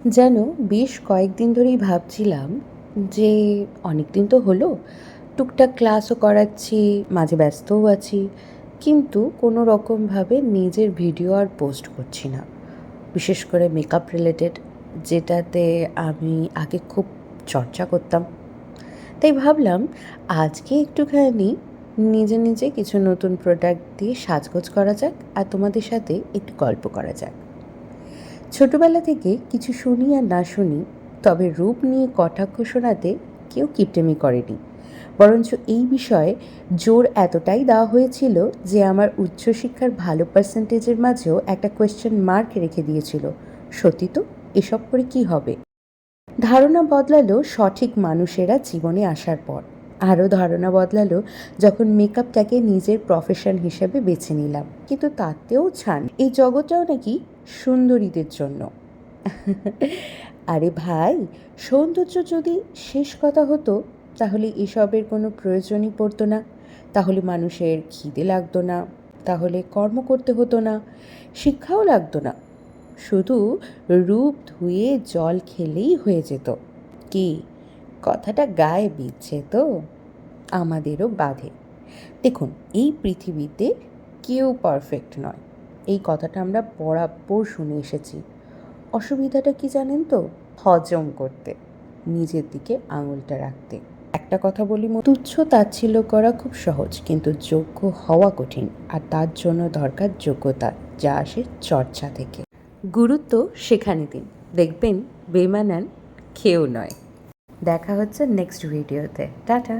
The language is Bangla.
যেন বেশ কয়েকদিন ধরেই ভাবছিলাম যে অনেক দিন তো হলো, টুকটাক ক্লাসও করাচ্ছি, মাঝে ব্যস্তও আছি, কিন্তু কোনো রকমভাবে নিজের ভিডিও আর পোস্ট করছি না। বিশেষ করে মেকআপ রিলেটেড, যেটাতে আমি আগে খুব চর্চা করতাম। তাই ভাবলাম আজকে একটুখানি নিজে নিজে কিছু নতুন প্রোডাক্ট দিয়ে সাজগোজ করা যাক, আর তোমাদের সাথে একটু গল্প করা যাক। ছোটবেলা থেকে কিছু শুনি আর না শুনি, তবে রূপ নিয়ে কটাক্ষ শোনাতে কেউ কিপটেমি করেনি। বরঞ্চ এই বিষয়ে জোর এতটাই দেওয়া হয়েছিল যে আমার উচ্চশিক্ষার ভালো পার্সেন্টেজের মাঝেও একটা কোয়েশ্চেন মার্ক রেখে দিয়েছিল। সত্যি তো, এসব করে কি হবে? ধারণা বদলালো সঠিক মানুষেরা জীবনে আসার পর। আরও ধারণা বদলালো যখন মেকআপটাকে নিজের প্রফেশন হিসেবে বেছে নিলাম। কিন্তু তাতেও ছান, এই জগৎটাও নাকি সুন্দরীদের জন্য। আরে ভাই, সৌন্দর্য যদি শেষ কথা হতো, তাহলে এসবের কোনো প্রয়োজনই পড়তো না। তাহলে মানুষের খিদে লাগতো না, তাহলে কর্ম করতে হতো না, শিক্ষাও লাগতো না। শুধু রূপ ধুয়ে জল খেলেই হয়ে যেত। কি, কথাটা গায়ে বিঁধছে তো? আমাদেরও বাধে। দেখুন, এই পৃথিবীতে কেউ পারফেক্ট নয়, এই কথাটা আমরা বরাবর শুনে এসেছি। অসুবিধাটা কি জানেন তো? হজম করতে, নিজের দিকে আঙুলটা রাখতে। একটা কথা বলি, তুচ্ছ তাচ্ছিল্য করা খুব সহজ, কিন্তু যোগ্য হওয়া কঠিন। আর তার জন্য দরকার যোগ্যতা, যা আসে চর্চা থেকে। গুরুত্ব সেখানে দিন, দেখবেন বেমানান কেউ নয়। দেখা হচ্ছে নেক্সট ভিডিওতে। টাটা।